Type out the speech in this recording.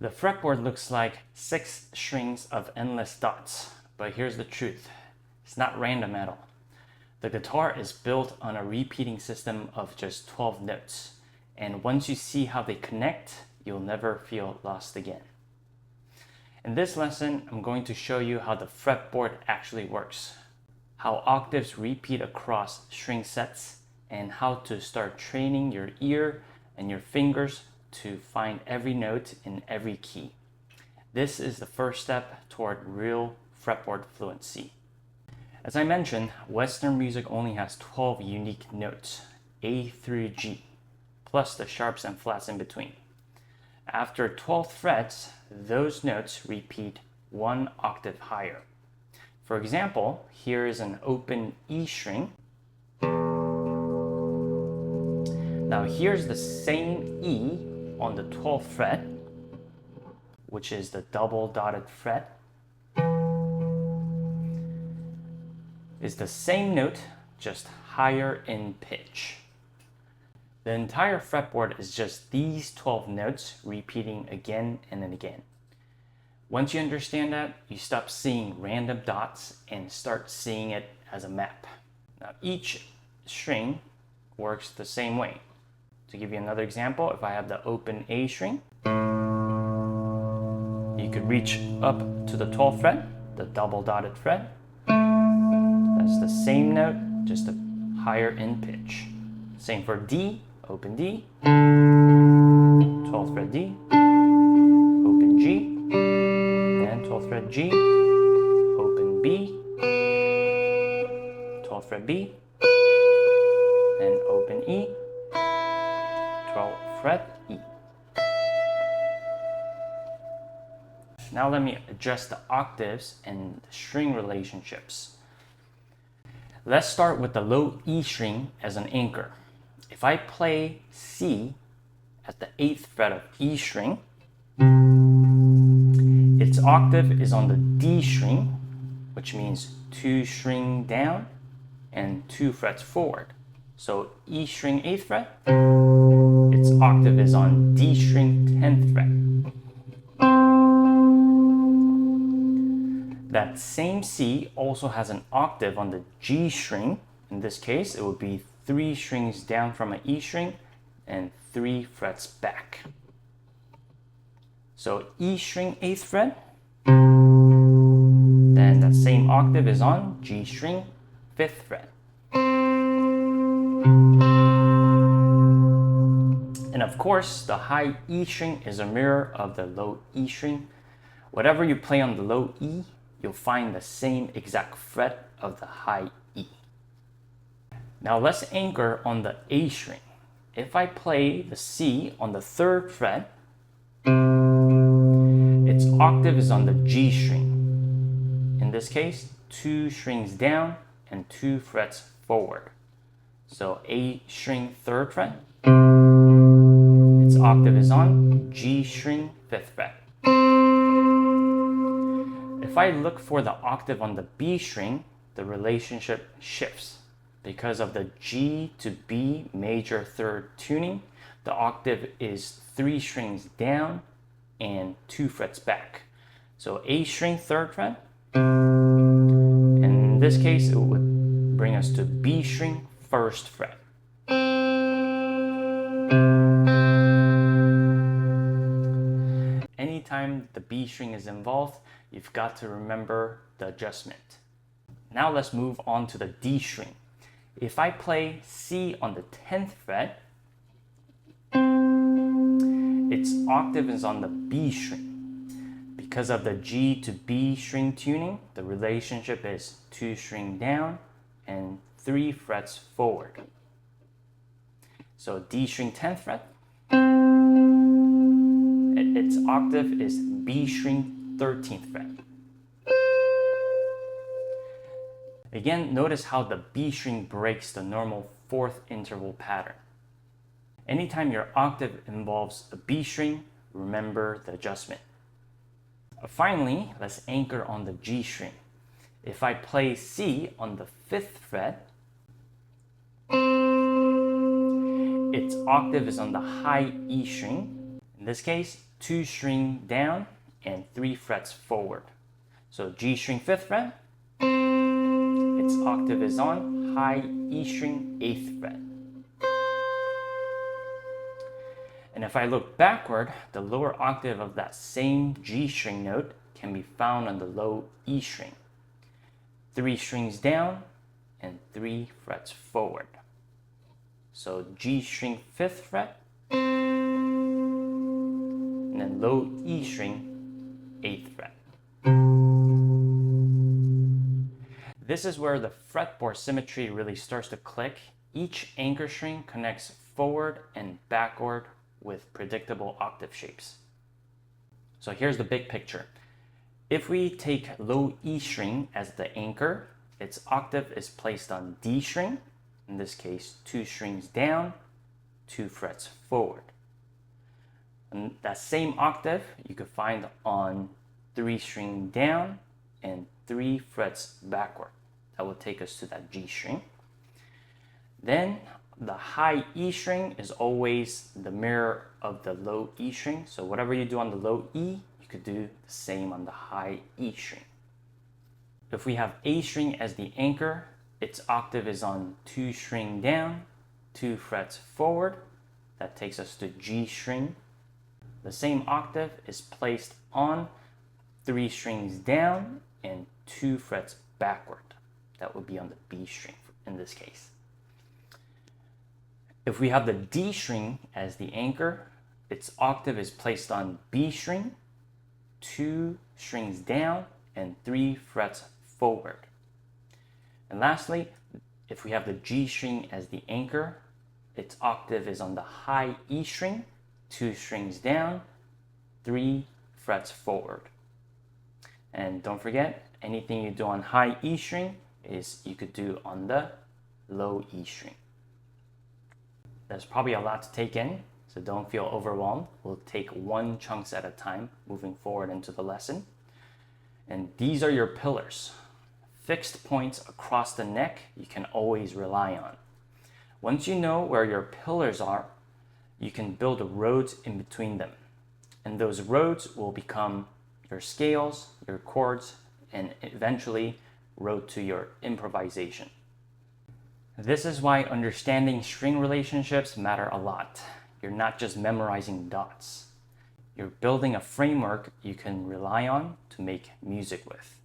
The fretboard looks like 6 strings of endless dots, but here's the truth. It's not random at all. The guitar is built on a repeating system of just 12 notes, and once you see how they connect, you'll never feel lost again. In this lesson, I'm going to show you how the fretboard actually works, how octaves repeat across string sets, and how to start training your ear and your fingers to find every note in every key. This is the first step toward real fretboard fluency. As I mentioned, Western music only has 12 unique notes, A through G, plus the sharps and flats in between. After 12th frets, those notes repeat 1 octave higher. For example, here is an open E string. Now here's the same E on the 12th fret, which is the double dotted fret. Is the same note, just higher in pitch. The entire fretboard is just these 12 notes repeating again and then again. Once you understand that, you stop seeing random dots and start seeing it as a map. Now each string works the same way. To give you another example, if I have the open A string, you could reach up to the 12th fret, the double dotted fret. That's the same note, just a higher in pitch. Same for D, open D, 12th fret D, open G, and 12th fret G, open B, 12th fret B, and open E, 12th fret E. Now let me address the octaves and the string relationships. Let's start with the low E string as an anchor. If I play C at the 8th fret of E string, its octave is on the D string, which means 2 strings down and 2 frets forward. So E string 8th fret, its octave is on D string 10th fret. That same C also has an octave on the G string. In this case, it would be 3 strings down from an E string and 3 frets back. So E string 8th fret, then that same octave is on G string 5th fret. And of course, the high E string is a mirror of the low E string. Whatever you play on the low E, you'll find the same exact fret of the high E. Now let's anchor on the A string. If I play the C on the 3rd fret, its octave is on the G string. In this case, 2 strings down and 2 frets forward. So A string 3rd fret, its octave is on G string 5th fret. If I look for the octave on the B string, the relationship shifts. Because of the G to B major 3rd tuning, the octave is 3 strings down and 2 frets back. So A string 3rd fret, and in this case it would bring us to B string 1st fret. Anytime the B string is involved, you've got to remember the adjustment. Now let's move on to the D string. If I play C on the 10th fret, its octave is on the B string. Because of the G to B string tuning, the relationship is 2 strings down and 3 frets forward. So D string 10th fret, its octave is B string 13th fret. Again, notice how the B string breaks the normal 4th interval pattern. Anytime your octave involves a B string, remember the adjustment. Finally, let's anchor on the G string. If I play C on the 5th fret, its octave is on the high E string. In this case, 2 string down and 3 frets forward. So G string 5th fret, its octave is on high E string 8th fret. And if I look backward, the lower octave of that same G string note can be found on the low E string. 3 strings down and 3 frets forward. So G string 5th fret, and then low E string 8th fret. This is where the fretboard symmetry really starts to click. Each anchor string connects forward and backward with predictable octave shapes. So here's the big picture. If we take low E string as the anchor, its octave is placed on D string, in this case 2 strings down, 2 frets forward. And that same octave you could find on 3 string down and 3 frets backward. That will take us to that G string. Then the high E string is always the mirror of the low E string. So whatever you do on the low E, you could do the same on the high E string. If we have A string as the anchor, its octave is on 2 string down, 2 frets forward. That takes us to G string. The same octave is placed on 3 strings down and 2 frets backward. That would be on the B string in this case. If we have the D string as the anchor, its octave is placed on B string, 2 strings down, and 3 frets forward. And lastly, if we have the G string as the anchor, its octave is on the high E string, 2 strings down, 3 frets forward. And don't forget, anything you do on high E string is you could do on the low E string. There's probably a lot to take in, so don't feel overwhelmed. We'll take one chunks at a time moving forward into the lesson. And these are your pillars. Fixed points across the neck you can always rely on. Once you know where your pillars are, you can build roads in between them. And those roads will become your scales, your chords, and eventually road to your improvisation. This is why understanding string relationships matter a lot. You're not just memorizing dots. You're building a framework you can rely on to make music with.